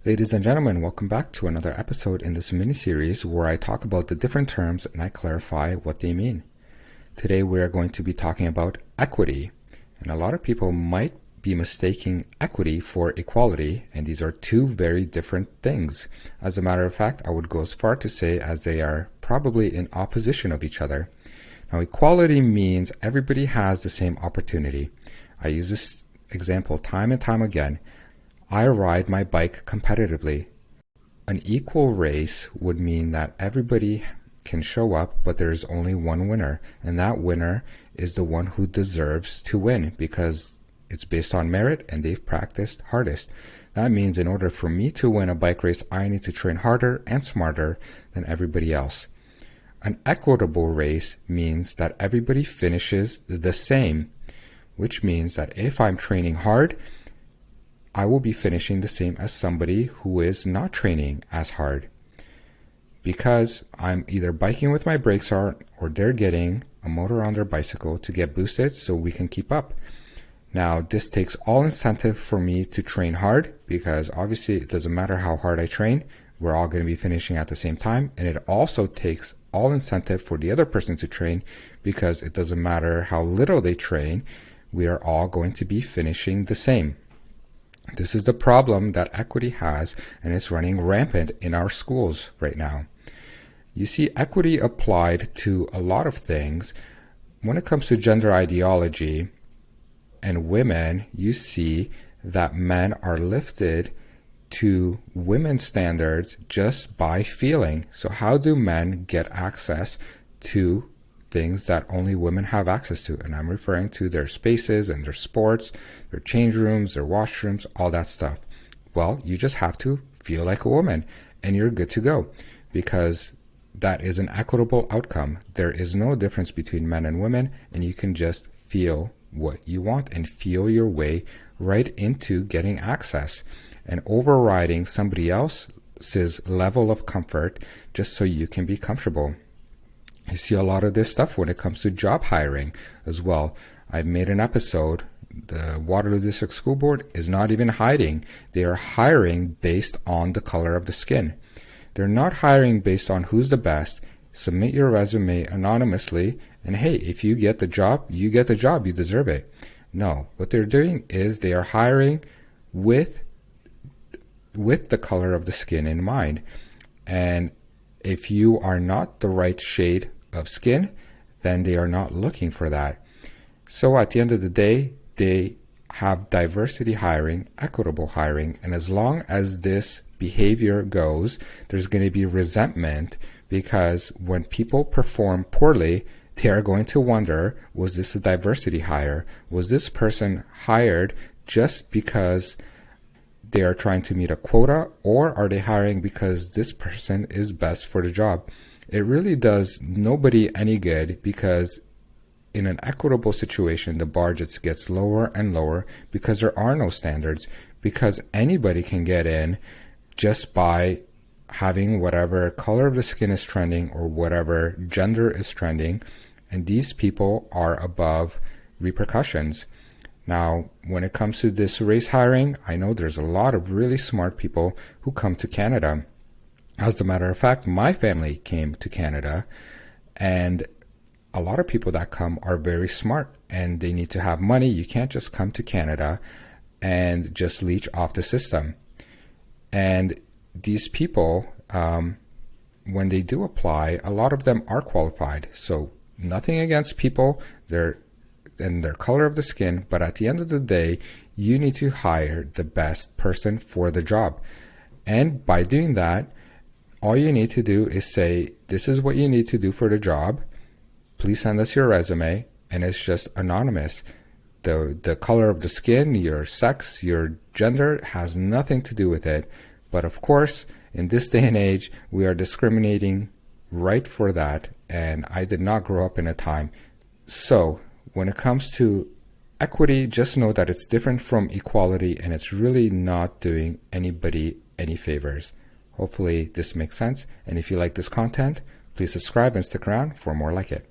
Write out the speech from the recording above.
Ladies and gentlemen, welcome back to another episode in this mini-series where I talk about the different terms and I clarify what they mean. Today we are going to be talking about equity, and a lot of people might be mistaking equity for equality, and these are two very different things. As a matter of fact, I would go as far to say as they are probably in opposition of each other. Now, equality means everybody has the same opportunity. I use this example time and time again. I ride my bike competitively. An equal race would mean that everybody can show up, but there's only one winner, and that winner is the one who deserves to win because it's based on merit and they've practiced hardest. That means in order for me to win a bike race, I need to train harder and smarter than everybody else. An equitable race means that everybody finishes the same, which means that if I'm training hard, I will be finishing the same as somebody who is not training as hard, because I'm either biking with my brakes on or they're getting a motor on their bicycle to get boosted so we can keep up. Now, this takes all incentive for me to train hard, because obviously it doesn't matter how hard I train, we're all going to be finishing at the same time. And it also takes all incentive for the other person to train, because it doesn't matter how little they train, we are all going to be finishing the same. This is the problem that equity has, and it's running rampant in our schools right now. You see, equity applied to a lot of things. When it comes to gender ideology and women, you see that men are lifted to women's standards just by feeling. So how do men get access to things that only women have access to? And I'm referring to their spaces and their sports, their change rooms, their washrooms, all that stuff. Well, you just have to feel like a woman and you're good to go, because that is an equitable outcome. There is no difference between men and women, and you can just feel what you want and feel your way right into getting access and overriding somebody else's level of comfort just so you can be comfortable. You see a lot of this stuff when it comes to job hiring as well. I've made an episode. The Waterloo District School Board is not even hiding. They are hiring based on the color of the skin. They're not hiring based on who's the best. Submit your resume anonymously, and hey, if you get the job, you get the job, you deserve it. No, what they're doing is they are hiring with the color of the skin in mind. And if you are not the right shade of skin, then they are not looking for that. So at the end of the day, they have diversity hiring, equitable hiring, and as long as this behavior goes, there's going to be resentment, because when people perform poorly, they are going to wonder, was this a diversity hire? Was this person hired just because they are trying to meet a quota, or are they hiring because this person is best for the job? It really does nobody any good, because in an equitable situation, the bar just gets lower and lower because there are no standards, because anybody can get in just by having whatever color of the skin is trending or whatever gender is trending, and these people are above repercussions. Now, when it comes to this race hiring, I know there's a lot of really smart people who come to Canada. As a matter of fact, my family came to Canada, and a lot of people that come are very smart and they need to have money. You can't just come to Canada and just leech off the system. And these people, when they do apply, a lot of them are qualified. So nothing against people, their color of the skin, but at the end of the day, you need to hire the best person for the job. And by doing that, all you need to do is say, this is what you need to do for the job. Please send us your resume, and it's just anonymous. The color of the skin, your sex, your gender has nothing to do with it. But of course, in this day and age, we are discriminating right for that, and I did not grow up in a time. So when it comes to equity, just know that it's different from equality, and it's really not doing anybody any favors. Hopefully this makes sense, and if you like this content, please subscribe and stick around for more like it.